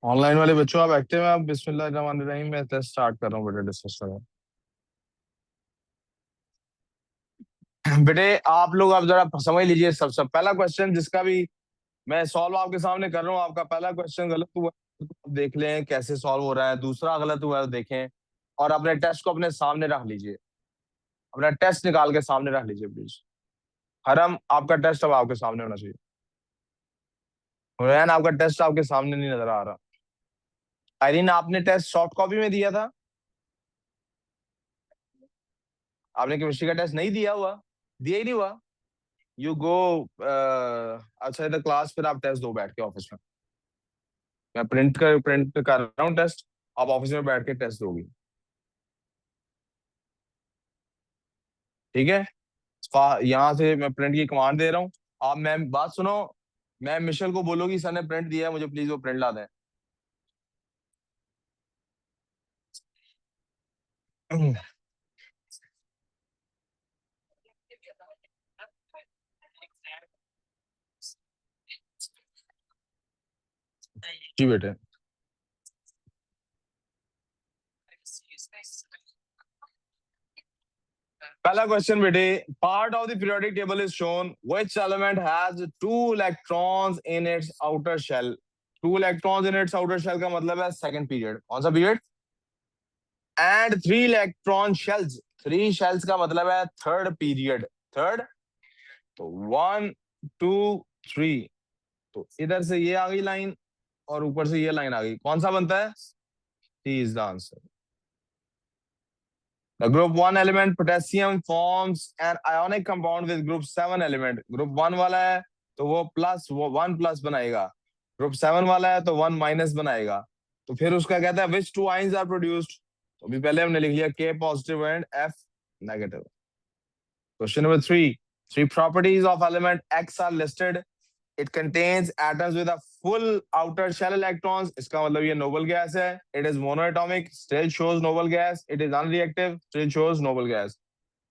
Online वाले बच्चों आप एक्टिव हैं? आप बिस्मिल्लाहिर्रहमानिर्रहीम, मैं टेस्ट स्टार्ट कर रहा हूँ बेटे, डिस्कस करो। बेटे आप लोग अब जरा समझ लीजिए। सब पहला क्वेश्चन जिसका भी मैं सॉल्व आपके सामने कर रहा हूँ, आपका पहला क्वेश्चन गलत हुआ तो आप देख लें कैसे सॉल्व हो रहा है, दूसरा गलत हुआ है तो देखें, और अपने टेस्ट को अपने सामने रख लीजिए। अपना टेस्ट निकाल के सामने रख लीजिए प्लीज। हरम, आपका टेस्ट अब आपके सामने होना चाहिए। हुरैन, आपका टेस्ट आपके सामने नहीं नजर आ रहा। आयरीन, आपने टेस्ट सॉफ्ट कॉपी में दिया था? आपने केमिस्ट्री का टेस्ट नहीं दिया हुआ? दिया ही नहीं हुआ? यू गो अच्छा इधर क्लास, फिर आप टेस्ट दो बैठ के ऑफिस में। मैं प्रिंट कर रहा हूँ टेस्ट, आप ऑफिस में बैठ के टेस्ट दोगी, ठीक है? यहाँ से मैं प्रिंट की कमांड दे रहा हूँ। आप मैम बात सुनो, मैम मिशेल को बोलोगी सर ने प्रिंट दिया है, मुझे प्लीज वो प्रिंट ला दें। जी बेटे। पहला क्वेश्चन बेटे, part of the periodic table is shown which element has two electrons in its outer shell. Two electrons in its outer shell का मतलब है सेकंड पीरियड। कौन सा period? And three electron shells, three shells का मतलब है third period. Third, तो one, two, three, तो इधर से ये आ गई लाइन और ऊपर से ये लाइन आ गई, कौन सा बनता है? C is the answer. The group 1 element potassium forms an ionic compound with group 7 element. Group 1 वाला है तो वो प्लस, वो 1 प्लस बनाएगा। ग्रुप 7 वाला है तो 1 माइनस बनाएगा। तो फिर उसका कहता है which two ions are produced। तो अभी पहले हमने लिख लिया K positive and F negative। Question number 3, three properties of element X are listed. It contains atoms with a full outer shell electrons. इसका मतलब ये noble gas है। It is monoatomic, still shows noble gas. It is unreactive, still shows noble gas.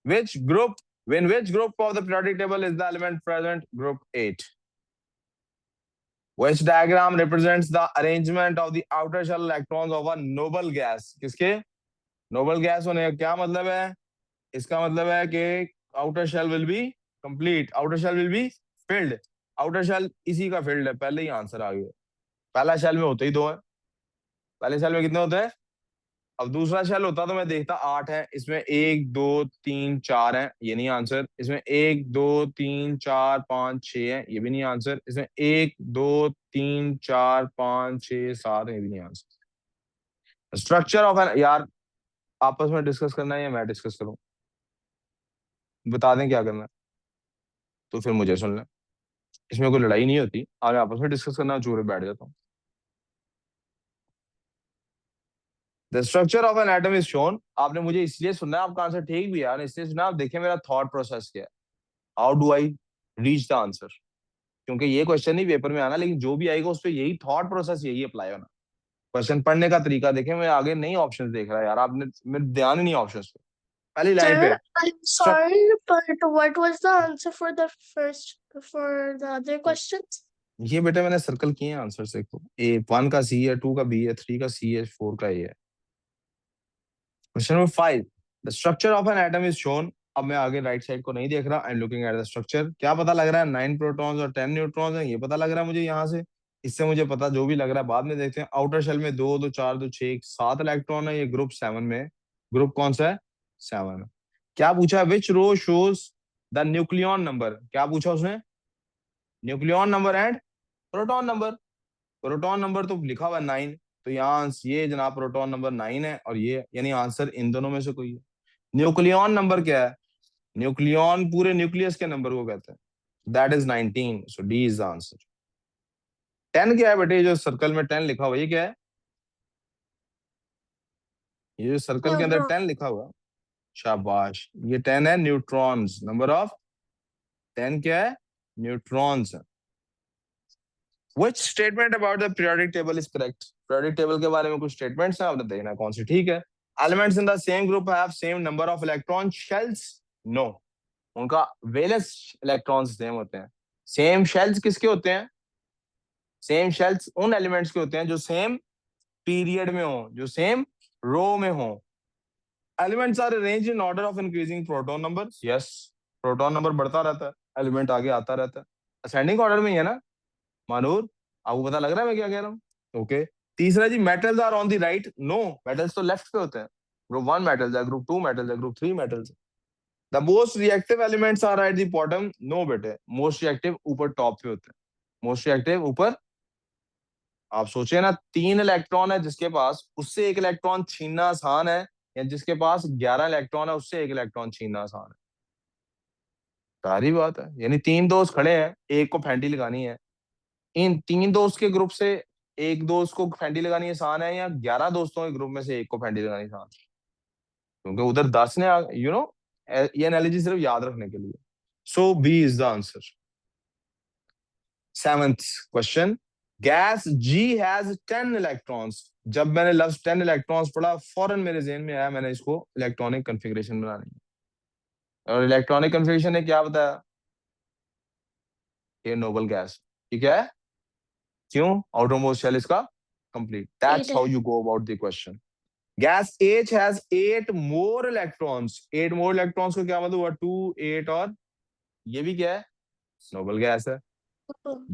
Which group, in which group of the periodic table is the element present? Group 8. Which diagram represents the arrangement of the outer shell electrons of a noble gas? किसके? Noble gas होने का क्या मतलब है? इसका मतलब है कि outer shell will be complete, outer shell will be filled। outer shell इसी का filled है, पहले ही आंसर आ गया। पहला शेल में होते ही दो है, पहले शेल में कितने होते हैं? अब दूसरा शेल होता तो मैं देखता 8 है, इसमें 1 2 3 4 है, ये नहीं आंसर। इसमें 1 2 3 4 5 6 है, ये भी नहीं आंसर। इसमें 1 2 3 4 5 6 7 है, ये भी नहीं आंसर। स्ट्रक्चर ऑफ एन, यार आपस में डिस्कस करना है या मैं डिस्कस करूं? बता दें क्या करना है तो फिर मुझे सुन लें। इसमें कोई लड़ाई नहीं होती, अगर आपस में डिस्कस करना चूरे बैठ जाता हूँ। The structure of an atom is shown. आपने मुझे इसलिए सुनना है, आपका आंसर ठीक भी है, यार इसलिए सुना। आप देखिए मेरा थॉट प्रोसेस क्या है, how do I reach the answer. क्योंकि ये क्वेश्चन नहीं पेपर में आना, लेकिन जो भी आएगा उस पर यही थॉट प्रोसेस, यही अप्लाई होना। क्वेश्चन पढ़ने का तरीका देखें, मैं आगे नहीं ऑप्शन देख रहा यार, आपने मेरे ध्यान ही नहीं ऑप्शन पे। पहली लाइन पे Sir, I'm sorry, but what was the answer for the other questions? ये बेटा मैंने सर्कल किए हैं आंसर से। ए 1 का सी है, 2 का बी है, 3 का सी है, 4 का ए है। Question number 5, the structure of an atom is shown. अब मैं आगे राइट साइड को नहीं देख रहा, I am looking at the structure. क्या पता लग रहा है? 9 प्रोटॉन्स और 10 न्यूट्रॉन्स हैं, ये पता लग रहा है मुझे यहाँ से। इससे मुझे पता जो भी लग रहा है बाद में देखते हैं। आउटर शेल में 2 2 4 2 6 7 इलेक्ट्रॉन है, ये ग्रुप 7 में। ग्रुप कौन सा है? 7। क्या पूछा? विच रो शोज द न्यूक्लियन नंबर। क्या पूछा उसने? Nucleon number and proton number. Proton number तो लिखा हुआ है 9, तो यहाँ ये जनाब प्रोटॉन नंबर 9 है, और ये यानी आंसर इन दोनों में से कोई है। न्यूक्लियन नंबर क्या है? न्यूक्लियन पूरे न्यूक्लियस के नंबर को कहते हैं, that is 19, so D is the answer. 10 क्या है बेटे? जो सर्कल में 10 लिखा हुआ ये क्या है? ये जो सर्कल के अंदर No. 10 लिखा हुआ, शाबाश, ये 10 है न्यूट्रॉन्स। नंबर ऑफ 10 क्या है? Neutrons. Which statement about the periodic table is correct? Periodic table के बारे में कुछ स्टेटमेंट्स हैं, आपने देखना कौन सी ठीक है। Elements in the same group have same number of electron shells? No, उनका वैलेंस इलेक्ट्रॉन्स सेम होते हैं। सेम शेल्स किसके होते हैं? सेम शेल्स उन एलिमेंट्स के होते हैं जो सेम पीरियड में हो, जो सेम रो में हो। Elements are arranged in order of increasing proton number. Yes, proton number बढ़ता रहता है, एलिमेंट आगे आता रहता है, असेंडिंग ऑर्डर में ही है ना मानूर, आपको पता लग रहा है मैं क्या कह रहा हूँ? ओके। तीसरा जी, metals are on the right. No, metals तो लेफ्ट पे होते हैं। ग्रुप 1 मेटल्स है, ग्रुप 2 मेटल्स है, ग्रुप 3 मेटल्स है। The most reactive elements are at the bottom. No बेटे, मोस्ट रिएक्टिव ऊपर टॉप पे होते हैं। मोस्ट रिएक्टिव ऊपर। आप सोचिए ना, 3 इलेक्ट्रॉन है जिसके पास, उससे एक इलेक्ट्रॉन छीनना आसान है, या जिसके पास 11 इलेक्ट्रॉन है उससे एक इलेक्ट्रॉन छीनना आसान है। सारी बात है, यानी 3 दोस्त खड़े हैं, एक को फेंटी लगानी है। इन 3 दोस्त के ग्रुप से एक दोस्त को फेंटी लगानी आसान है, या 11 दोस्तों के ग्रुप में से एक को फेंटी लगानी आसान है? क्योंकि उधर 10 ने, यू नो, ये एनालॉजी सिर्फ याद रखने के लिए। So B is the answer. 7th question, gas G has 10 electrons. जब मैंने लफ्ज 10 इलेक्ट्रॉन्स पढ़ा, फौरन मेरे जेहन में आया, मैंने इसको इलेक्ट्रॉनिक कन्फिग्रेशन बनानी है। और इलेक्ट्रॉनिक कन्फिग्रेशन ने क्या बताया? ये नोबल गैस। ठीक है, क्यों? आउटरमोस्ट शेल इसका complete. That's how you go about the question. Gas H has 8 more electrons। 8 more electrons को क्या मतलब हुआ? 2, 8 और ये भी क्या है? नोबल गैस है।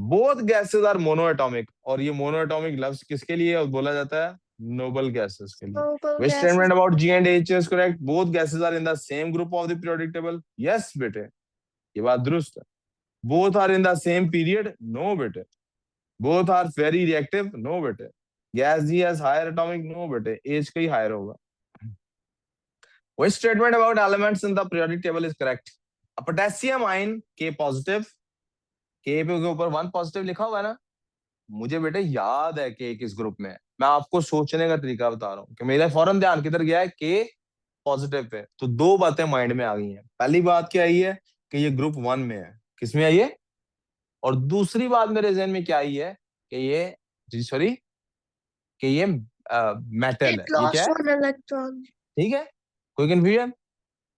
Both gases are monoatomic. और ये मोनोएटॉमिक लफ्ज किसके लिए बोला जाता है? नोबल गैसेस के लिए। Noble Which gases. statement about G and H is correct? Both gases are in the same group of the periodic table. Yes बेटे, ये बात दुरुस्त है। Both are in the same period? No बेटे। Both are very reactive? No बेटे। Gas G has higher atomic? No बेटे, H का ही higher होगा। Which statement about elements in the periodic table is correct? A potassium ion K positive, K पे के ऊपर 1 positive लिखा हुआ है ना। मुझे बेटे याद है K किस ग्रुप में है, मैं आपको सोचने का तरीका बता रहा हूँ कि मेरा फौरन ध्यान किधर गया है? K positive pay. तो 2 बातें माइंड में आ गई हैं। पहली बात क्या आई है कि ये ग्रुप 1 में है। किसमें आई है? और दूसरी बात मेरे जहन में क्या आई है कि ये, जी सॉरी, कि ये मेटल It है। ये क्या lost है? 1 electron. ठीक है, कोई कंफ्यूजन?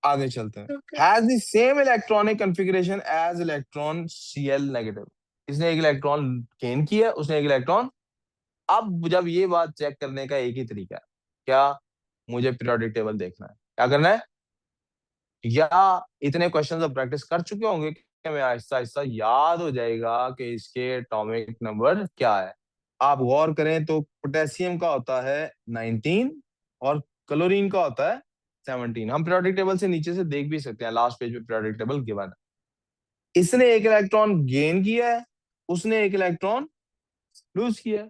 आगे चलते हैं। Okay. Has the same electronic configuration as electron Cl negative. इसने एक इलेक्ट्रॉन गेन किया, उसने एक इलेक्ट्रॉन। अब जब ये बात चेक करने का एक ही तरीका है, क्या? मुझे पीरियोडिक टेबल देखना है। क्या करना है? या इतने क्वेश्चंस अब प्रैक्टिस कर चुके होंगे कि मैं आहिस्ता आहिस्ता याद हो जाएगा कि इसके एटॉमिक नंबर क्या है। आप गौर करें तो पोटेशियम का होता है 19 और क्लोरीन का होता है 17। हम पीरियोडिक टेबल से नीचे से देख भी सकते हैं, लास्ट पेज पे पीरियोडिक टेबल गिवन है। इसने एक इलेक्ट्रॉन गेन किया है, उसने एक इलेक्ट्रॉन लूज किया है।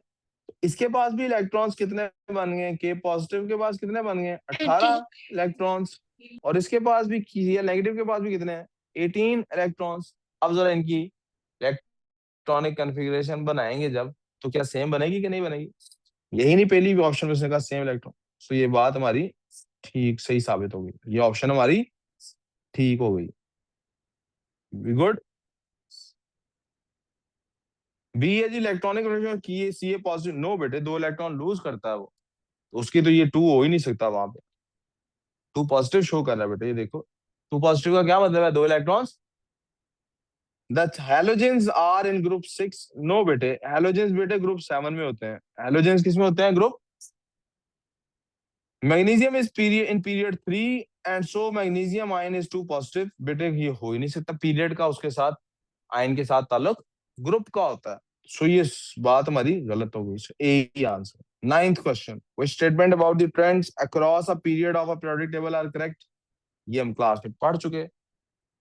इसके पास भी इलेक्ट्रॉन्स कितने बन गए? के पॉजिटिव के पास कितने बन गए? 80. 18 इलेक्ट्रॉन्स। और इसके पास भी, नेगेटिव के पास भी कितने हैं? 18 इलेक्ट्रॉन्स। अब जरा इनकी इलेक्ट्रॉनिक कॉन्फ़िगरेशन बनाएंगे जब, तो क्या सेम बनेगी कि नहीं बनेगी? यही नहीं, पहली भी ऑप्शन में उसने कहा सेम इलेक्ट्रॉन। तो ये बात हमारी ठीक सही साबित हो गई, ये ऑप्शन हमारी ठीक हो गई। We good. बी है जी, इलेक्ट्रॉनिक कॉन्फ़िगरेशन की सी ए पॉजिटिव। नो बेटे, 2 इलेक्ट्रॉन लूज करता है वो, तो उसकी तो ये 2 हो ही नहीं सकता वहां पे। 2 पॉजिटिव शो कर रहा है बेटे, ये देखो। 2 पॉजिटिव का क्या मतलब है? 2 electrons. The halogens are in group 6। No बेटे, हैलोजेंस बेटे ग्रुप 7 में होते हैं। हैलोजेंस किस में होते हैं? Group. Magnesium is period in period 3 and so magnesium ion is 2 positive. बेटे ये हो ही नहीं सकता, पीरियड का उसके साथ, आयन के साथ ताल्लुक ग्रुप का होता है। सो ये बात हमारी गलत हो गई। So, ए ही answer. 9th question, which statement about the trends across a period of a periodic table are correct? ये हम क्लास में पढ़ चुके।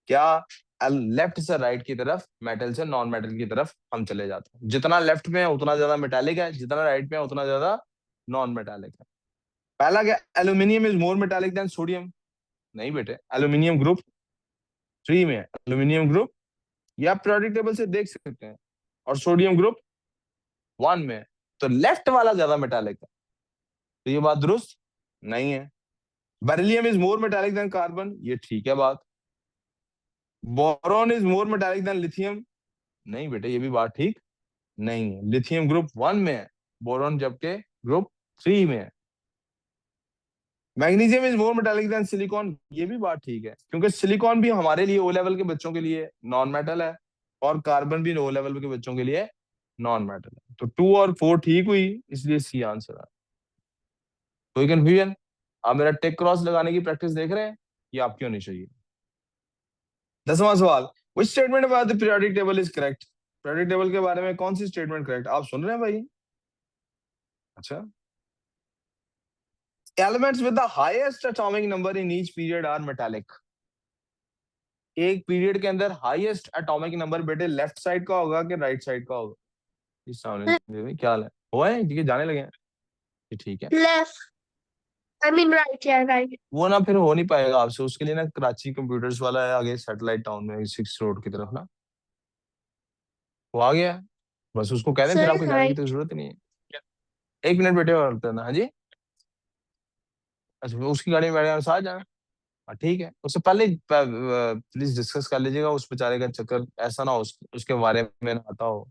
क्या? लेफ्ट से राइट की तरफ, मेटल से नॉन मेटल की तरफ हम चले जाते हैं। जितना लेफ्ट में है उतना ज्यादा मेटालिक है, जितना राइट में है उतना ज्यादा नॉन मेटालिक है। पहला क्या? Aluminium is more metallic than sodium. नहीं बेटे, एल्यूमिनियम ग्रुप 3 में है। एल्यूमिनियम ग्रुप, ये आप पीरियोडिक टेबल से देख सकते हैं। और सोडियम ग्रुप 1 में है। तो लेफ्ट वाला ज्यादा मेटालिक है। तो ये बात दुरुस्त नहीं है। Beryllium is more metallic than carbon, ये ठीक है बात। Boron is more metallic than lithium. नहीं बेटे, ये भी बात ठीक नहीं है। लिथियम ग्रुप 1 में है, बोरॉन जबकि ग्रुप 3 में है। Magnesium is more metallic than silicon, ये भी बात ठीक है, क्योंकि सिलिकॉन भी हमारे लिए, ओ लेवल के बच्चों के लिए नॉन मेटल है, और कार्बन भी ओ लेवल के बच्चों के लिए नॉन मेटल है। तो 2 और 4 ठीक हुई, इसलिए सी आंसर है। कोई कंफ्यूजन? आप मेरा टिक क्रॉस लगाने की प्रैक्टिस देख रहे हैं, ये आपकी होनी चाहिए। 10वां सवाल, which statement about the periodic table is correct? Periodic table के बारे में कौन सी स्टेटमेंट करेक्ट? आप सुन रहे हैं भाई? अच्छा। Elements with the highest atomic number in each period are metallic. एक पीरियड के अंदर हाईएस्ट एटॉमिक नंबर बेटे लेफ्ट साइड का होगा कि राइट साइड का होगा? इस सामने में क्या हाल है? हुआ है, ठीक है, जाने लगे हैं। ये ठीक है। Left. I mean right. Yeah, right. वो ना फिर हो नहीं पाएगा आपसे, उसके लिए ना कराची कंप्यूटर्स वाला है आगे सैटेलाइट टाउन में 6 रोड की तरफ ना, वो आ गया है। बस उसको कह दें, So फिर आपको जाने की right. तो जरूरत ही नहीं है। 1 मिनट बेटे और करना। हाँ जी। अच्छा, वो उसकी गाड़ी में बैठ गया, साथ जाना। हाँ ठीक है, उससे पहले प्लीज डिस्कस कर लीजिएगा, उस बेचारे का चक्कर ऐसा ना हो उसके बारे में ना आता हो।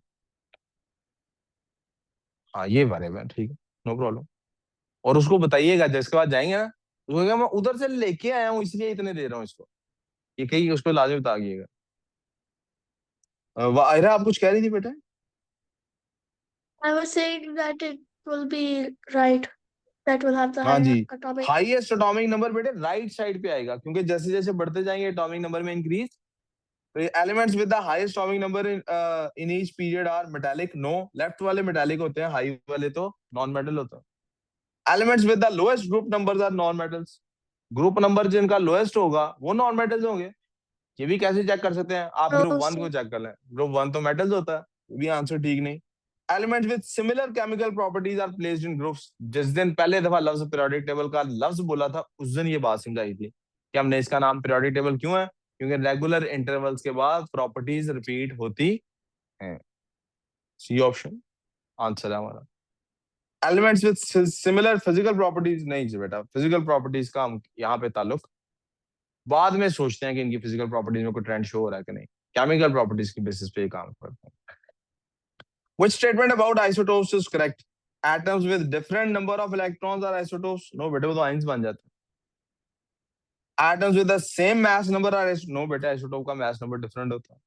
हाँ ये बारे में ठीक है, नो प्रॉब्लम। और उसको बताइएगा जिसके बाद जाएंगे ना, उसको कहेगा मैं उधर से लेके आया हूँ इसलिए इतने दे रहा हूँ इसको, ये कहीं उसको लाजमी बताइएगा। वायरा आप कुछ कह रही थी बेटा? I was saying that it will be right. That will have the हाँ higher जी, atomic. हाईएस्ट एटॉमिक नंबर बेटे राइट साइड पे आएगा, क्योंकि जैसे जैसे बढ़ते जाएंगे एटॉमिक नंबर में इंक्रीज, तो elements with the highest atomic number in each period are metallic. No, left वाले मेटालिक होते हैं, हाई वाले तो नॉन मेटल होते हैं। Elements with the lowest group numbers are non metals. Group number जिनका लोएस्ट होगा वो नॉन मेटल्स होंगे। ये भी कैसे चेक कर सकते हैं? आप ग्रुप Oh, 1 को so चेक कर लें, ग्रुप 1 तो मेटल्स होता है, ये भी आंसर ठीक नहीं। Elements with similar chemical properties are placed in groups. जिस दिन पहले दफा लफ्ज पीरियोडिक टेबल का लफ्ज बोला था, उस दिन ये बात समझाई थी कि हमने इसका नाम पीरियोडिक टेबल क्यों है, क्योंकि रेगुलर इंटरवल्स के बाद प्रॉपर्टीज रिपीट होती हैं। सी ऑप्शन आंसर है हमारा। Elements with similar physical properties, नहीं जी बेटा, फिजिकल प्रॉपर्टीज का हम यहाँ पे ताल्लुक बाद में सोचते हैं कि इनकी फिजिकल प्रॉपर्टीज में कोई ट्रेंड शो हो रहा है कि नहीं, केमिकल प्रॉपर्टीज की बेसिस पे ये काम करते हैं। Which statement about isotopes is correct? Atoms with different number of electrons are isotopes? No बेटे, वो तो आइंस बन जाते हैं। Atoms with the same mass number are no बेटे, आइसोटोप का mass number different होता है।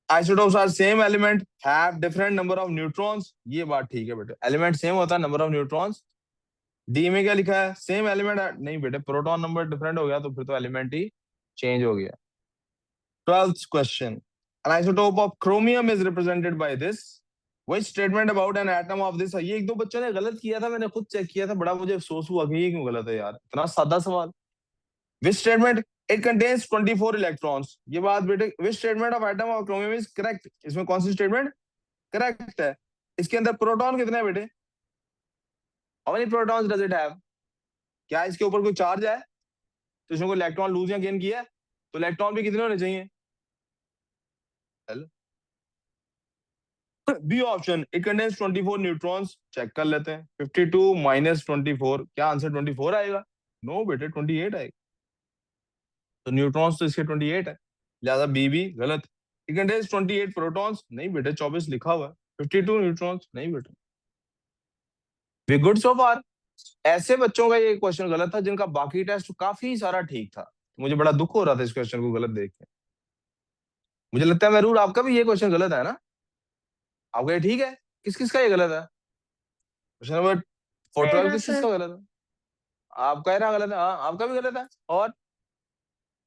Isotopes are same element have different number of neutrons, ये बात ठीक है बेटे, एलिमेंट सेम होता है, number of neutrons। डी में क्या लिखा है? सेम एलिमेंट, नहीं बेटे, प्रोटॉन नंबर डिफरेंट हो गया तो फिर तो एलिमेंट ही चेंज हो गया। 12th question. An isotope of chromium is represented by this. Which statement about an atom of this? ये एक दो बच्चों ने गलत किया था, मैंने खुद चेक किया था, बड़ा मुझे अफसोस हुआ कि ये क्यों गलत है यार, इतना सादा सवाल। Which statement? It contains 24 electrons. ये बात बेटे, which statement of atom of chromium is correct? इसमें कौन सी स्टेटमेंट करेक्ट है? इसके अंदर प्रोटॉन कितने हैं बेटे? How many protons does it have? क्या इसके ऊपर कोई चार्ज है तो इसमें कोई इलेक्ट्रॉन लूज या गेन किया है? तो इलेक्ट्रॉन भी कितने होने चाहिए? B option, it contains 24 neutrons. Check कर लेते हैं, 52 माइनस 24, क्या आंसर 24 आएगा? नो बेटे, 28 आएगा। तो न्यूट्रॉन्स तो इसके 28 है, लिहाजा बी भी गलत। इट कंटेन्स 28 प्रोटॉन्स, नहीं बेटे 24 लिखा हुआ है। 52 न्यूट्रॉन्स, नहीं बेटे। वी गुड सो फार। ऐसे बच्चों का ये क्वेश्चन गलत था जिनका बाकी टेस्ट काफी सारा ठीक था, मुझे बड़ा दुख हो रहा था इस क्वेश्चन को गलत देख के। मुझे लगता है महरूर आपका भी ये क्वेश्चन गलत है ना? आपका ये ठीक है? किस किस का ये गलत है? क्वेश्चन नंबर 412 Mera किस किस sir. का गलत है? आपका ही ना गलत है? हाँ आपका भी गलत है, और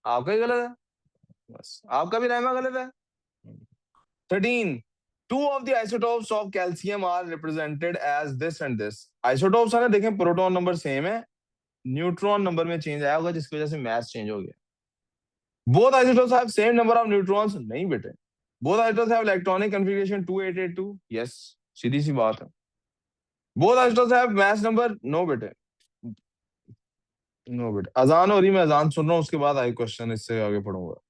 आपका ही गलत है, बस आपका भी रहमा गलत है। 13, two of the isotopes of calcium are represented as this and this. Isotopes है ना, देखें प्रोटॉन नंबर सेम है, न्यूट्रॉन नंबर में चेंज आया होगा जिसकी वजह से मैथ चेंज हो गया। Both isotopes have same number of neutrons, नहीं बेटे। Both isotopes have electronic configuration 2882, yes, सीधी सी बात है। Both isotopes have mass number, no बेटे, नो बेटे। अजान हो रही, मैं अजान सुन रहा हूँ, उसके बाद आगे क्वेश्चन, इससे आगे पढ़ूंगा।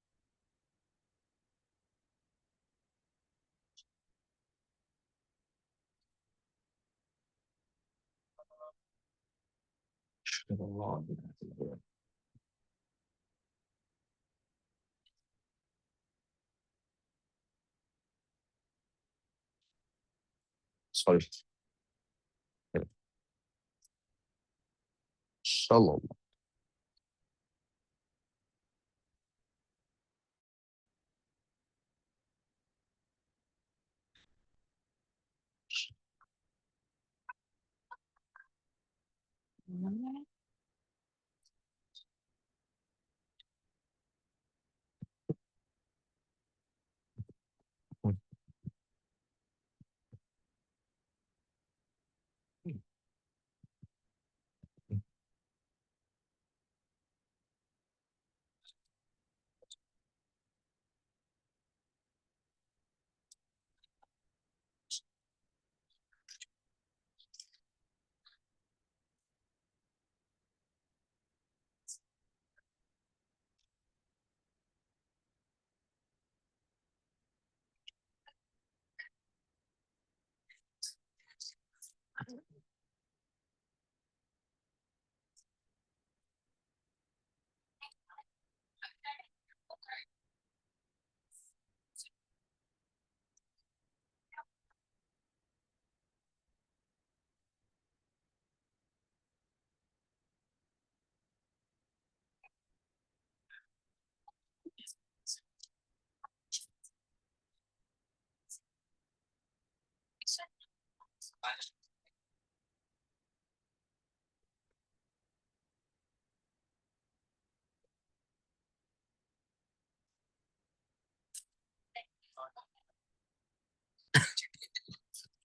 सॉरी, चलो।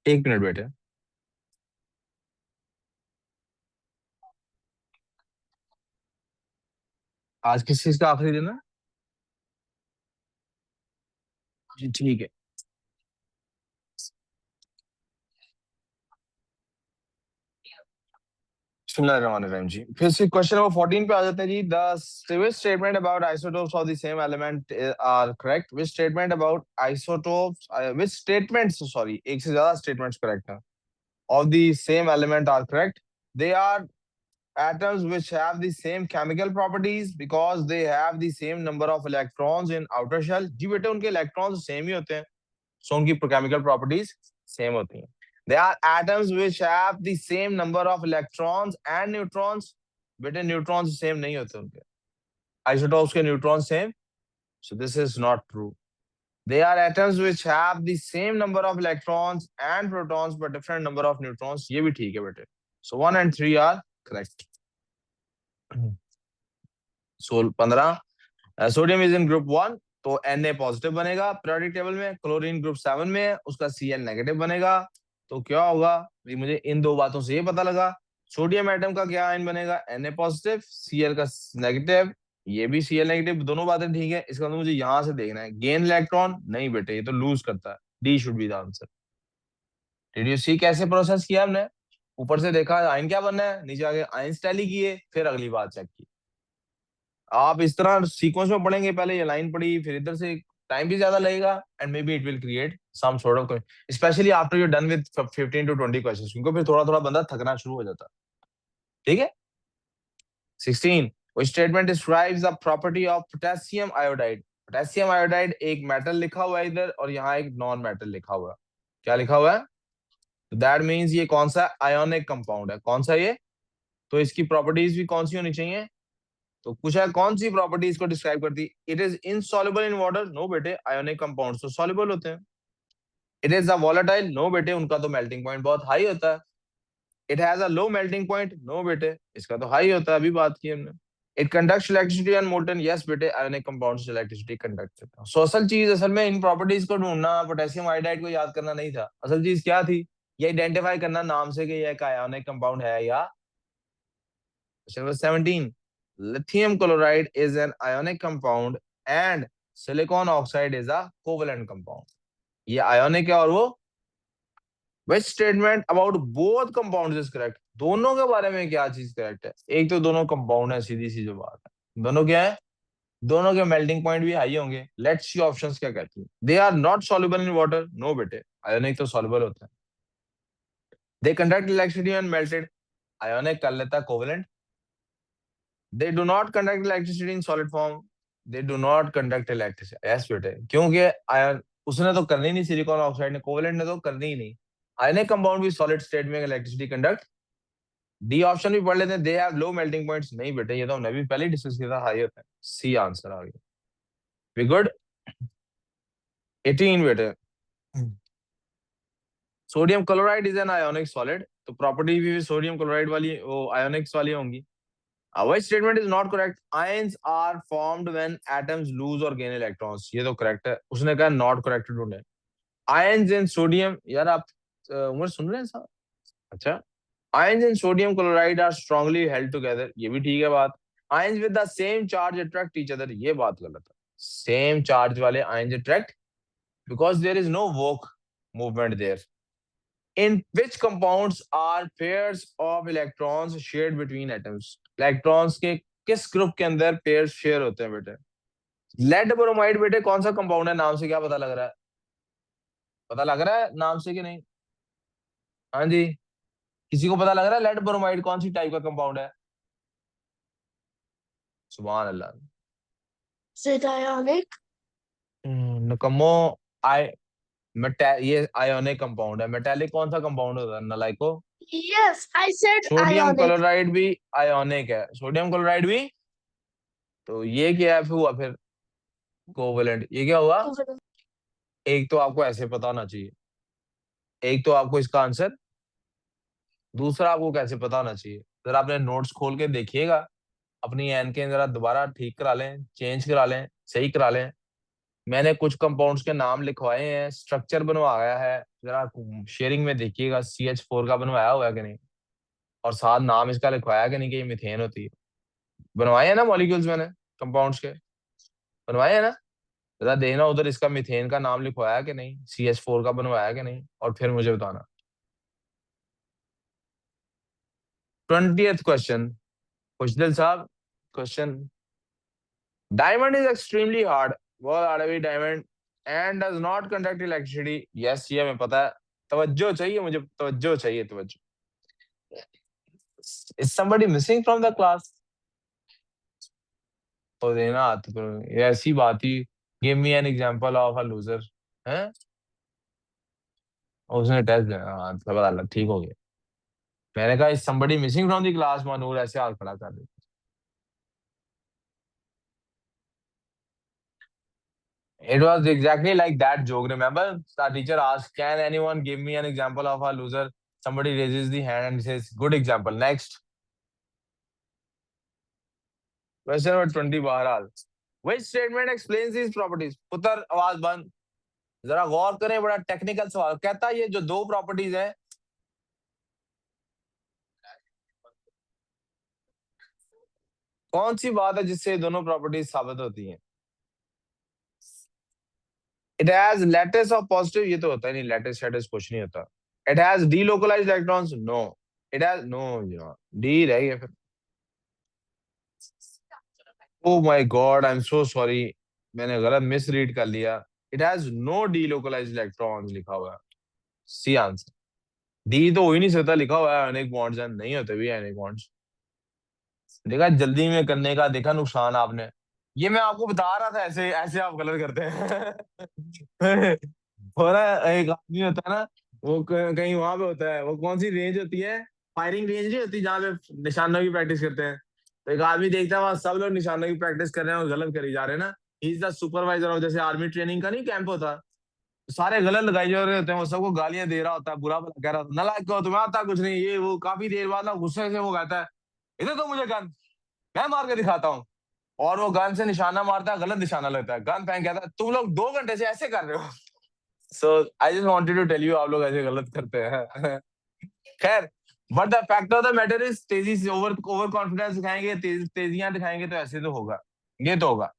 एक मिनट बेटे, आज किस चीज का आखिरी दिन है? जी ठीक है। बिस्मिल्लाहिर्रहमानिर्रहीम जी। फिर से क्वेश्चन नंबर 14 पे आ जाते हैं जी। The which statement about isotopes of the same element are correct? Which statement about isotopes which statements, sorry, एक से ज्यादा statements correct हैं, of the same element are correct? They are atoms which have the same chemical properties because they have the same number of electrons in outer shell। जी बेटे उनके electrons same ही होते हैं, so उनकी chemical properties same होती हैं। They are atoms which have the same number of electrons and neutrons। बेटे neutrons same नहीं होते उनके, isotopes के neutrons same, so this is not true। They are atoms which have the same number of electrons and protons but different number of neutrons। ये भी ठीक है बेटे, so 1 and 3 are correct। सोल 15 सोडियम इज इन ग्रुप 1 तो Na positive बनेगा periodic table में। Chlorine group 7 में है, उसका Cl नेगेटिव बनेगा। तो क्या होगा, ये मुझे इन दो बातों से ये पता लगा। सोडियम एटम का क्या आयन बनेगा, Na पॉजिटिव, Cl का नेगेटिव, ये भी Cl नेगेटिव, दोनों बातें ठीक है। इसका मतलब मुझे यहां से देखना है गेन इलेक्ट्रॉन, नहीं बेटे ये तो लूज करता है। D should be the answer. Did you see कैसे प्रोसेस किया हमने? ऊपर से देखा आयन क्या बनना है, नीचे आके आयंस टैली किए, फिर अगली बात चेक की। आप इस तरह सीक्वेंस में पढ़ेंगे, पहले ये लाइन पढ़ी फिर इधर से, टाइम भी ज्यादा लगेगा and may be it will create some sort of, specially after you done with 15 to 20 questions, क्योंकि फिर थोड़ा थोड़ा बंदा थकना शुरू हो जाता है। ठीक है। 16 which statement describes the property of potassium iodide? Potassium iodide एक मेटल लिखा हुआ है इधर और यहाँ एक नॉन मेटल लिखा हुआ है। क्या लिखा हुआ है? दैट मीन्स ये कौन सा आयोनिक कंपाउंड है, कौन सा ये? तो इसकी प्रॉपर्टीज भी कौन सी होनी चाहिए? तो पूछा है कौन सी प्रॉपर्टी इसको डिस्क्राइब करती। It is insoluble in water, no बेटे, आयोनिक कंपाउंड्स तो सॉल्युबल होते हैं। It is a volatile, no बेटे, उनका तो मेल्टिंग पॉइंट बहुत हाई होता है। It has a low melting point, no बेटे, इसका तो हाई होता है, अभी बात की हमने। It conducts electricity and molten, yes बेटे, आयोनिक कंपाउंड्स इलेक्ट्रिसिटी कंडक्ट करते हैं। सो असल चीज, असल में इन प्रॉपर्टीज को ढूंढना, पोटेशियम आयोडाइड को याद करना नहीं था, असल चीज क्या थी, ये आइडेंटिफाई करना नाम से कि ये एक आयोनिक कंपाउंड है या। Question number 17 lithium chloride is an ionic compound and silicon oxide is a covalent compound। ये ionic है और वो, which statement about both compounds is correct? दोनों के बारे में क्या चीज करेक्ट है? एक तो दोनों कंपाउंड है, सीधी सी जो बात है। दोनों क्या है? दोनों के मेल्टिंग पॉइंट भी हाई होंगे। लेट्स सी ऑप्शंस क्या कहती हैं। They are not soluble in water, no बेटे, आयोनिक तो सॉल्युबल होता है। They conduct electricity and melted, ionic कर लेता है covalent. They do not conduct electricity in solid form. They do not conduct electricity. Yes बेटे, क्योंकि आयन उसने तो करनी नहीं, सिलिकॉन ऑक्साइड ने, कोवेलेंट ने तो करनी ही नहीं। आयनिक कंपाउंड भी सॉलिड स्टेट में इलेक्ट्रिसिटी कंडक्ट। डी ऑप्शन भी पढ़ लेते हैं, they have low melting points, नहीं बेटे, ये तो हमने भी पहले ही डिस्कस किया था, हाई होता है। सी आंसर आ गया। We good. 18 बेटे, sodium chloride is an ionic solid, तो प्रॉपर्टी भी सोडियम क्लोराइड वाली वो आयोनिक्स वाली होंगी। Which statement is not correct? Ions are formed when atoms lose or gain electrons. ये तो correct है। उसने कहा not correct ढूंढे। Ions in sodium, यार आप उम्र सुन रहे हैं साहब? अच्छा, ions in sodium chloride are strongly held together. ये भी ठीक है बात। Ions with the same charge attract each other. ये बात गलत है। Same charge वाले ions attract because there is no work movement there. In which compounds are pairs of electrons shared between atoms? Electrons के किस ग्रुप के अंदर pair share होते हैं बेटे? लेड ब्रोमाइड बेटे कौन सा कंपाउंड है? नाम से क्या पता लग रहा है? पता लग रहा है नाम से कि नहीं? हाँ जी, किसी को पता लग रहा है लेड ब्रोमाइड कौन सी टाइप का कंपाउंड है? सुभान अल्लाह। Is it ionic? नकम्मो, आई ये आयोनिक कंपाउंड है। मेटेलिक कौन सा कंपाउंड होता है नलाइको? Yes, I said sodium ionic. Chloride भी आयोनिक है। सोडियम क्लोराइड भी, तो ये क्या हुआ फिर? कोवेलेंट। ये क्या हुआ? Covalent. एक तो आपको ऐसे पता होना चाहिए, एक तो आपको इसका आंसर, दूसरा आपको कैसे पता होना चाहिए? जरा आपने नोट्स खोल के देखिएगा, अपनी एन के जरा दोबारा ठीक करा लें, चेंज करा लें, सही करा लें। मैंने कुछ कंपाउंड्स के नाम लिखवाए हैं, स्ट्रक्चर बनवाया है, जरा शेयरिंग में देखिएगा CH4 का बनवाया हुआ है कि नहीं, और साथ नाम इसका लिखवाया कि नहीं कि ये मीथेन होती है। बनवाए हैं ना मॉलिक्यूल्स मैंने कंपाउंड्स के? बनवाए हैं ना? जरा देखना उधर इसका मीथेन का नाम लिखवाया कि नहीं, CH4 का बनवाया कि नहीं, और फिर मुझे बताना। 20th क्वेश्चन, खुशदिल साहब question. Diamond is extremely hard, बहुत हार्ड है diamond, and does not conduct electricity. Yes, ये हमें पता है। तवज्जो चाहिए मुझे, तवज्जो चाहिए, तवज्जो। Is somebody missing from the class? तो देना हाथ पर, ये ऐसी बात ही। Give me an example of a loser है। उसने टेस्ट दिया, हाँ तो पता लगा, ठीक हो गया। मैंने कहा is somebody missing from the class, मानूर ऐसे हाथ खड़ा कर दे। It was exactly like that joke. Remember, the teacher asked, "Can anyone give me an example of a loser?" Somebody raises the hand and says, "Good example." Next, question number 20. बहरहाल, which statement explains these properties? पुत्र आवाज बंद, जरा गौर करें, बड़ा technical सवाल। कहता है ये जो दो प्रॉपर्टीज हैं, कौन सी बात है जिससे ये दोनों प्रॉपर्टीज साबित होती हैं? It has lattice of positive, ये तो होता ही नहीं, lattice status कुछ नहीं होता। It has delocalized electrons, no. It has no, D रह गया फिर। Oh my God, I'm so sorry, मैंने गलत मिस रीड कर लिया। It has no delocalized electrons लिखा हुआ है। C answer. डी तो हो ही नहीं सकता, लिखा हुआ है अनेक बॉन्ड्स हैं, नहीं होते भी अनेक बॉन्ड्स। देखा जल्दी में करने का, देखा नुकसान आपने। ये मैं आपको बता रहा था, ऐसे ऐसे आप गलत करते हैं। हो रहा है, एक आदमी होता है ना, वो कहीं वहां पे होता है, वो कौन सी रेंज होती है, फायरिंग रेंज नहीं होती जहाँ पे निशानों की प्रैक्टिस करते हैं। तो एक आदमी देखता है वहां सब लोग निशानों की प्रैक्टिस कर रहे हैं और गलत करी जा रहे हैं ना। He is the supervisor of, जैसे आर्मी ट्रेनिंग का नहीं कैंप होता, तो सारे गलत लगाई जा रहे होते हैं, वो सबको गालियां दे रहा होता है, बुरा भला कह रहा होता है, नालायक हो तुम्हें आता कुछ नहीं, ये वो। काफी देर बाद ना गुस्से से वो कहता है, इधर तो मुझे गन, मैं मार के दिखाता हूँ। और वो गन से निशाना मारता है, गलत निशाना लेता है, गन फेंक कहता है तुम लोग 2 घंटे से ऐसे कर रहे हो। So I just wanted to tell you, आप लोग ऐसे गलत करते हैं। खैर, but the fact of the matter is, तेजी से ओवर ओवर कॉन्फिडेंस दिखाएंगे, तेजियां दिखाएंगे, तो ऐसे तो होगा, ये तो होगा।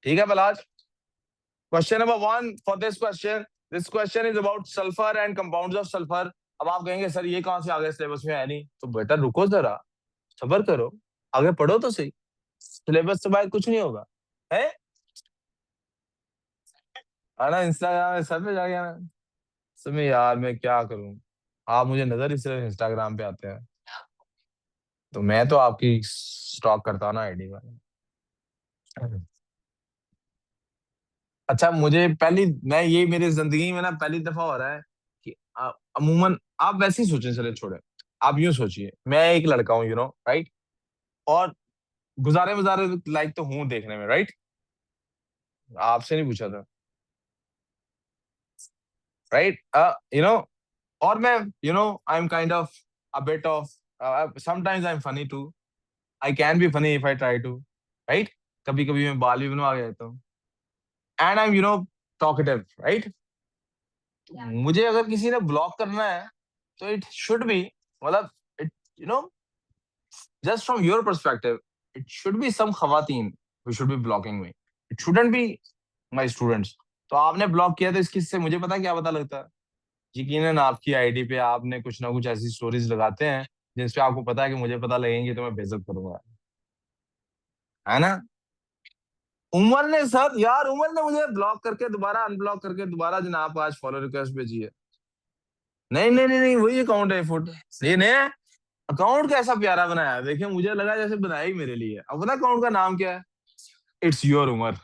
ठीक है बलाज। Question number 1 for this question, this question is about sulphur and compounds of sulphur. अब आप कहेंगे सर ये कहां से आ गया, सिलेबस में है नहीं, तो बेटा रुको जरा, सबर करो, आगे पढ़ो तो सही, सिलेबस से बाहर कुछ नहीं होगा है। आना इंस्टाग्राम में सब में जा गया मैं, समय यार मैं क्या करूं, आप मुझे नजर ही सिर्फ इंस्टाग्राम पे आते हैं, तो मैं तो आपकी स्टॉक करता हूं ना आईडी में। अच्छा, मुझे पहली, मैं ये मेरी जिंदगी में ना पहली दफा हो रहा है कि अमूमन आप वैसे ही सोचें, चले छोड़े, आप यूं सोचिए, मैं एक लड़का हूँ, राइट, और गुजारे मुजारे लाइक तो हूँ देखने में, राइट। आपसे नहीं पूछा था, राइट, और मैं I am kind of a bit of sometimes I am funny too. I can be funny if I try to, right. कभी कभी मैं बाल भी बनवा के देता हूँ. And I am talkative, right. मुझे अगर किसी ने ब्लॉक करना है तो इट शुड बी, मतलब it you know just from your perspective, it should be some खवातीन who should be blocking me. It shouldn't be my students. तो आपने ब्लॉक किया तो इस किस्से मुझे पता क्या पता लगता है. यकीनन आपकी आईडी पे आपने कुछ ना कुछ ऐसी स्टोरीज लगाते हैं जिसपे आपको पता है कि मुझे पता लगेंगे तो मैं बेइज्जत करूंगा, है ना. उमर ने सर यार, उमर ने मुझे ब्लॉक करके दोबारा अनब्लॉक करके दोबारा जनाब आज फॉलो रिक्वेस्ट भेजी है. नहीं नहीं नहीं नहीं, वही अकाउंट है फुट. ये नया अकाउंट कैसा प्यारा बनाया है, देखिए मुझे लगा जैसे बनाया ही मेरे लिए. अब पता अकाउंट का नाम क्या है? इट्स योर उमर.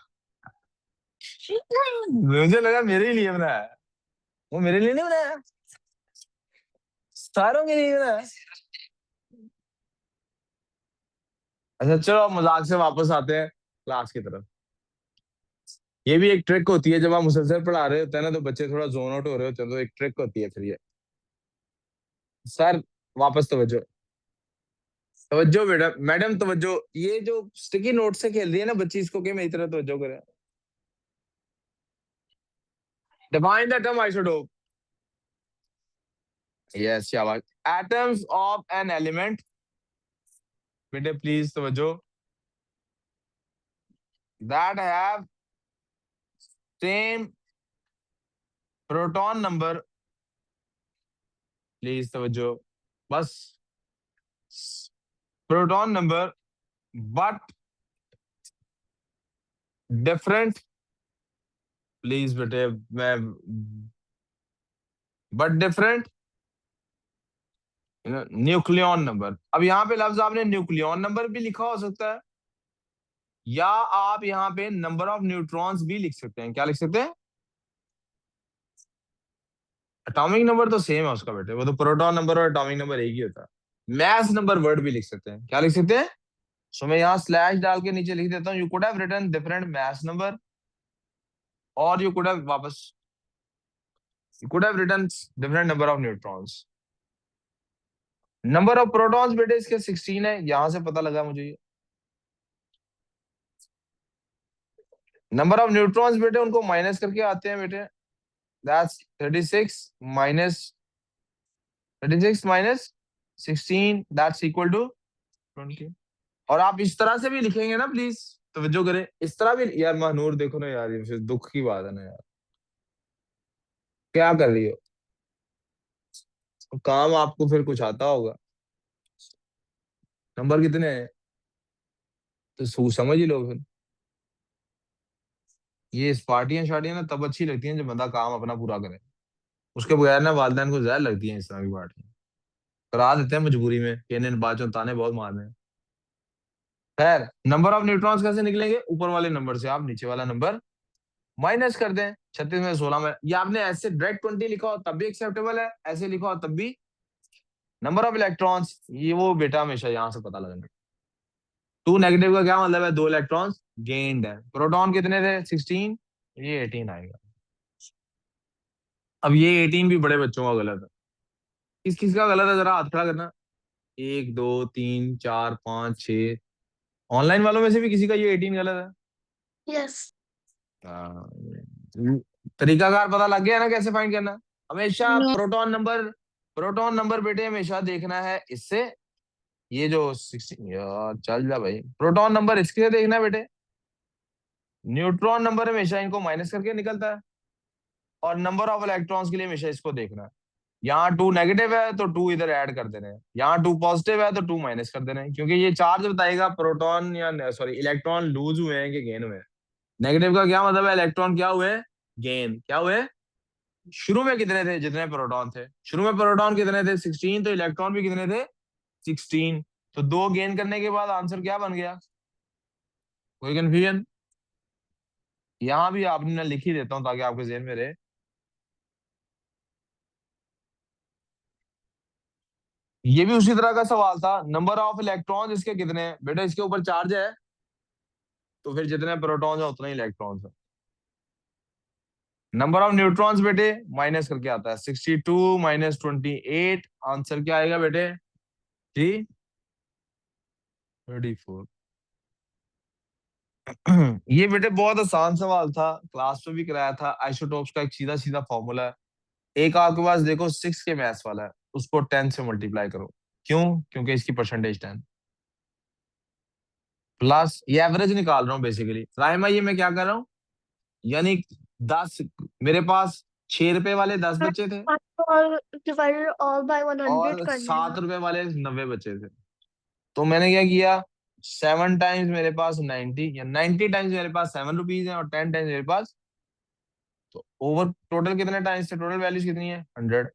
मुझे लगा मेरे ही लिए बनाया है. वो मेरे लिए नहीं बनाया, सारों के लिए बनाया. अच्छा चलो, अब मजाक से वापस आते हैं क्लास की तरफ. ये भी एक ट्रिक होती है, जब आप मुसलसल पढ़ा रहे होते हैं ना तो बच्चे थोड़ा जोन आउट हो रहे होते हैं, तो एक ट्रिक होती है फिर ये. सर वापस तवज्जो. तवज्जो बेटा, मैडम तवज्जो. ये जो स्टिकी नोट से खेल रही है ना बच्ची, इसको क्या मेरी तरह तवज्जो करे. Define the term isotope. Yes शाबाश. Atoms of an element. बेटे प्लीज तवज्जो. That have same proton number. Please तवज्जो. बस. Proton number but different. Please बेटे, मैं बट डिफरेंट न्यूक्लियन नंबर. अब यहाँ पे लफ्ज आपने न्यूक्लियन नंबर भी लिखा हो सकता है, या आप यहाँ पे नंबर ऑफ न्यूट्रॉन्स भी लिख सकते हैं. क्या लिख सकते हैं? एटॉमिक नंबर तो सेम है उसका बेटे, वो तो प्रोटॉन नंबर और एटॉमिक नंबर एक ही होता है. मैथ नंबर वर्ड भी लिख सकते हैं. क्या लिख सकते हैं? सो मैं यहाँ स्लैश डाल के नीचे लिख देता हूँ, you could have written different math number, और यू कुड हैव वापस you could have written different number of neutrons. Number of protons बेटे इसके 16 है, यहां से पता लगा मुझे. नंबर ऑफ न्यूट्रॉन्स बेटे उनको माइनस करके आते हैं बेटे. That's 36 minus 36 minus 16, that's equal to 20. और आप इस तरह से भी लिखेंगे ना प्लीज, तवज्जो करें. इस तरह भी यार महानूर देखो ना यार, ये फिर दुख की बात है ना यार. क्या कर रही हो? काम आपको फिर कुछ आता होगा. नंबर कितने हैं तो समझ ही लो फिर. ये पार्टियां शार्टियां ना तब अच्छी लगती हैं जब बंदा काम अपना पूरा करे. उसके बगैर ना वालदैन को जहर लगती है इस तरह की पार्टियां. करा देते हैं मजबूरी में कि इन्हें बाद में ताने बहुत मारने हैं. खैर, नंबर ऑफ न्यूट्रॉन्स कैसे निकलेंगे? ऊपर वाले नंबर से आप नीचे वाला नंबर माइनस कर दें. 36 में 16 में, या आपने ऐसे डायरेक्ट 20 लिखा हो तब भी एक्सेप्टेबल है, ऐसे लिखा हो तब भी. नंबर ऑफ इलेक्ट्रॉन्स, ये वो बेटा हमेशा यहाँ से पता लगना. टू नेगेटिव का क्या मतलब है? 2 इलेक्ट्रॉन्स गेन्ड है. प्रोटॉन कितने थे? 16. ये 18 आएगा. अब ये 18 भी बड़े बच्चों का गलत है. किस किस का गलत है जरा हाथ खड़ा करना. 1 2 3 4 5 6. ऑनलाइन वालों में से भी किसी का ये 18 गलत है? Yes. हाँ, तरीकाकार पता लग गया ना कैसे फाइंड करना. हमेशा No. प्रोटॉन नंबर बेटे हमेशा देखना है इससे. ये जो 16 यार चल जा भाई, प्रोटॉन नंबर इसके देखना है बेटे. न्यूट्रॉन नंबर हमेशा इनको माइनस करके निकलता है, और नंबर ऑफ इलेक्ट्रॉन्स के लिए हमेशा इसको देखना है. यहाँ 2 नेगेटिव है तो 2 इधर ऐड कर देना है, यहाँ 2 पॉजिटिव है तो 2 माइनस कर देना है, क्योंकि ये चार्ज बताएगा प्रोटॉन या सॉरी इलेक्ट्रॉन लूज हुए हैं कि गेन हुए हैं. नेगेटिव का क्या मतलब है? इलेक्ट्रॉन क्या हुए? गेन. क्या हुए? शुरू में कितने थे? जितने प्रोटॉन थे. शुरू में प्रोटॉन कितने थे? 16. तो इलेक्ट्रॉन भी कितने थे? 16. तो 2 गेन करने के बाद आंसर क्या बन गया? कोई कंफ्यूजन? यहां भी आपने लिख ही देता हूं ताकि आपके जेहन में रहे. ये भी उसी तरह का सवाल था. नंबर ऑफ इलेक्ट्रॉन इसके कितने हैं बेटा? इसके ऊपर चार्ज है तो फिर जितने प्रोटॉन है उतने इलेक्ट्रॉन है. नंबर ऑफ न्यूट्रॉन्स बेटे माइनस करके आता है 62 माइनस 28, आंसर क्या आएगा बेटे जी 34। ये बेटे बहुत आसान सवाल था, क्लास में भी कराया था। आइसोटोप्स का एक सीधा सीधा फॉर्मूला है। एक आपके पास देखो 6 के मैथ्स वाला है, उसको 10 से मल्टीप्लाई करो। क्यों? क्योंकि इसकी परसेंटेज 10 प्लस ये एवरेज निकाल रहा हूँ बेसिकली। राइमा ये मैं क्या कर रहा हूँ, यानी 10, मेरे पास 6 रुपए वाले 10 बच्चे थे और divided all by 100 और कर लेना। 7 रुपए वाले 90 बच्चे थे। तो मैंने क्या किया, 7 टाइम्स मेरे पास 90, या 90 टाइम्स मेरे पास 7 रुपीज है और 10 टाइम्स मेरे पास, तो ओवर टोटल कितने टाइम्स थे, टोटल वैल्यूज कितनी है 100।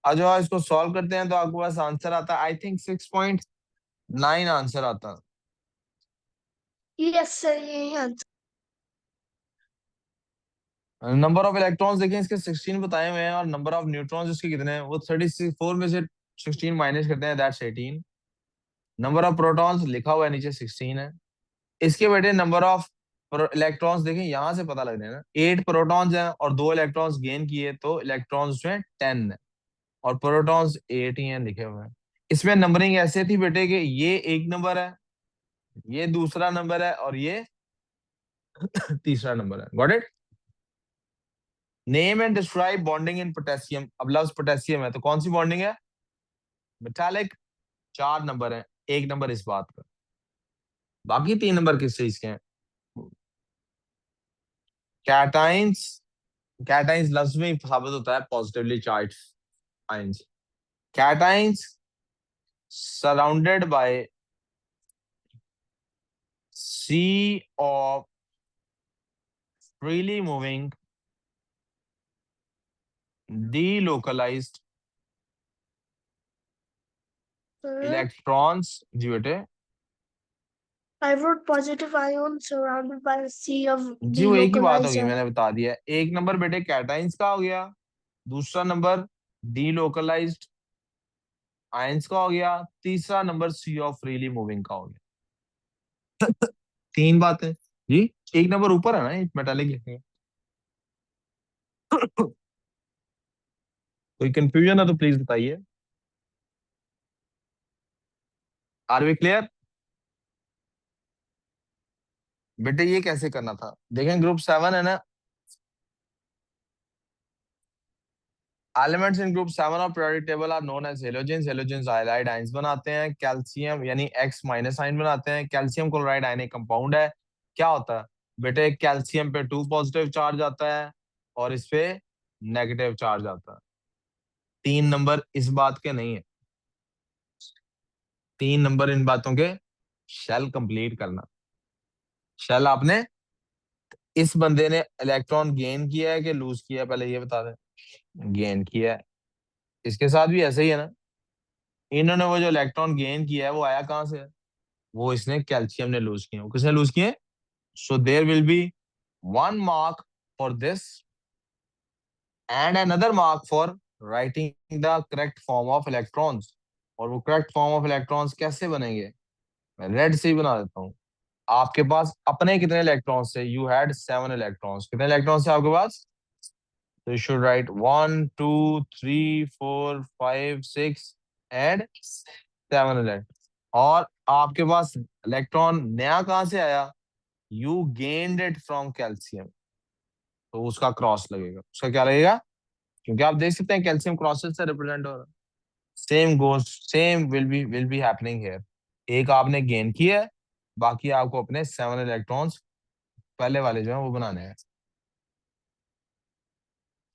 आज जो इसको सॉल्व करते हैं तो आपके पास आंसर आता है आई थिंक 6.9 आंसर आता है। Yes sir, यही आंसर। नंबर ऑफ इलेक्ट्रॉन्स देखें इसके 16 बताए हुए हैं और नंबर ऑफ न्यूट्रॉन्स इसके कितने हैं, वो 34 में से 16 माइनस करते हैं, दैट्स 18। नंबर ऑफ प्रोटॉन्स लिखा हुआ है नीचे 16 है। इसके बेटे नंबर ऑफ इलेक्ट्रॉन्स देखें, यहां से पता लग रहा है ना, 8 प्रोटॉन्स हैं और 2 इलेक्ट्रॉन्स गेन किए, तो इलेक्ट्रॉन्स में 10 है और प्रोटॉन्स 8 ही हैं लिखे हुए हैं। इसमें नंबरिंग ऐसे थी बेटे कि ये एक नंबर है, ये दूसरा नंबर है और ये तीसरा नंबर है। Got it? Name and describe bonding in potassium. अब लव्स पोटेशियम है तो कौन सी बॉन्डिंग है, मेटालिक। 4 नंबर है, एक नंबर इस बात का, बाकी 3 नंबर किस चीज के हैं, कैटाइंस। कैटाइंस लफ्ज में ही साबित होता है positively charge ions. Cations surrounded by sea of freely moving delocalized sir, electrons. जी बेटे, I wrote positive ion surrounded by a sea of जी वो एक ही बात होगी, delocalizer. मैंने बता दिया। एक नंबर बेटे कैटाइंस का हो गया, दूसरा नंबर डीलोकलाइज्ड आयंस का हो गया, तीसरा number sea of freely moving का हो गया। 3 बातें जी। एक नंबर ऊपर है ना, एक मेटालिक लिखेंगे। कोई कंफ्यूजन है तो प्लीज बताइए। Are we clear? बेटे ये कैसे करना था, देखें ग्रुप 7 है ना, elements in group 7 of periodic table are known as halogens. Halogens halide ions बनाते हैं। कैल्शियम यानी X माइनस आयन बनाते हैं। कैल्शियम क्लोराइड आयन एक कंपाउंड है। क्या होता है बेटे, कैल्शियम पे 2 पॉजिटिव चार्ज आता है और इस पे नेगेटिव चार्ज आता है। 3 नंबर इस बात के नहीं है, 3 नंबर इन बातों के शेल कंप्लीट करना। शेल आपने, इस बंदे ने इलेक्ट्रॉन गेन किया है कि लूज किया है, पहले ये बता दें। गेन किया है, इसके साथ भी ऐसे ही है ना। इन्होंने वो जो इलेक्ट्रॉन गेन किया है वो आया कहां से है, वो इसने कैल्शियम ने लूज किए। वो किसने लूज किए? So there will be 1 mark for this and another mark for writing the correct form of electrons. और वो करेक्ट फॉर्म ऑफ इलेक्ट्रॉन्स कैसे बनेंगे, मैं रेड से ही बना देता हूँ। आपके पास अपने कितने इलेक्ट्रॉन्स थे, यू हैड 7 इलेक्ट्रॉन्स। कितने इलेक्ट्रॉन्स थे आपके पास, तो you should write 1 2 3 4 5 6 and 7 electron. और आपके पास इलेक्ट्रॉन नया कहां से आया, you gained it from calcium, तो उसका क्रॉस लगेगा। उसका क्या लगेगा, क्योंकि आप देख सकते हैं कैल्शियम क्रॉसेस से रिप्रेजेंट हो रहा है। Same goes same will be happening here. एक आपने गेन किया है, बाकी आपको अपने 7 इलेक्ट्रॉन्स पहले वाले जो है वो बनाने हैं।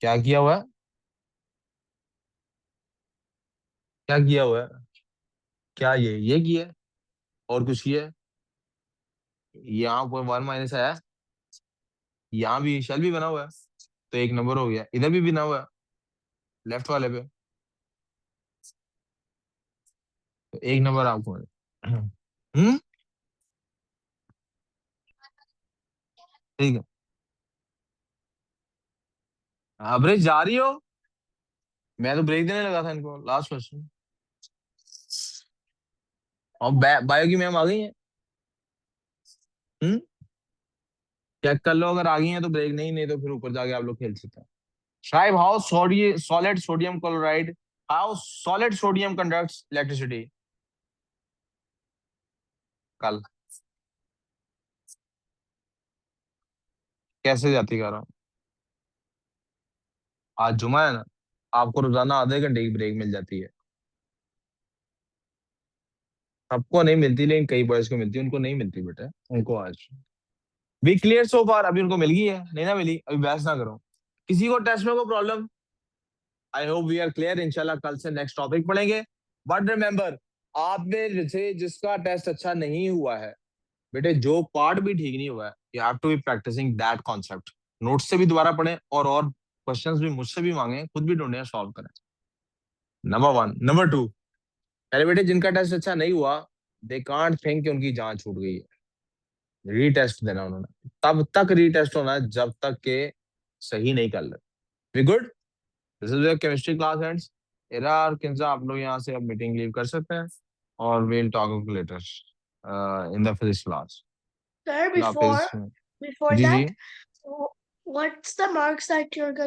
क्या किया हुआ है, क्या किया हुआ है, क्या ये किया है और कुछ किया है। यहाँ पर 1 माइनस आया, यहाँ भी शेल भी बना हुआ है, तो एक नंबर हो गया। इधर भी बना हुआ है लेफ्ट वाले पे, तो एक नंबर आपको है। ठीक है, हाँ ब्रेक जा रही हो, मैं तो ब्रेक देने लगा था इनको। लास्ट क्वेश्चन, और बायो की मैम आ गई है। हम्म चेक कर लो, अगर आ गई है तो ब्रेक, नहीं तो फिर ऊपर जाके आप लोग खेल सकते हैं। Describe how solid sodium chloride, how solid sodium conducts electricity. कल कैसे जाती कर रहा हूँ, आज जुमा है ना, आपको रोजाना आधे घंटे की ब्रेक मिल जाती है। सबको नहीं मिलती, लेकिन कई बॉयज को मिलती है, उनको नहीं मिलती बेटा, उनको आज वी क्लियर सो फार, अभी उनको मिल गई है, नहीं ना मिली, अभी बहस ना करो। किसी को टेस्ट में कोई problem? I hope we are clear, इंशाल्लाह कल से नेक्स्ट टॉपिक पढ़ेंगे। बट रिमेंबर, आप में से जिसका टेस्ट अच्छा नहीं हुआ है बेटे, जो पार्ट भी ठीक नहीं हुआ है, you have to be practicing that concept. Notes से भी दोबारा पढ़ें, और क्वेश्चंस भी मुझसे भी मांगे, खुद भी ढूंढे, सॉल्व करें। Number one. नंबर टू, पहले बेटे जिनका टेस्ट अच्छा नहीं हुआ, दे कांट थिंक कि उनकी जान छूट गई है। रीटेस्ट देना उन्होंने, तब तक रीटेस्ट होना है जब तक के सही नहीं कर ले। We good? This is your chemistry class ends. Ira और किंजा, आप लोग यहाँ से अब मीटिंग लीव कर सकते हैं, और we'll talk later in the physics class. Sir, Hafiz. before जी जी। that, what's the marks that you're gonna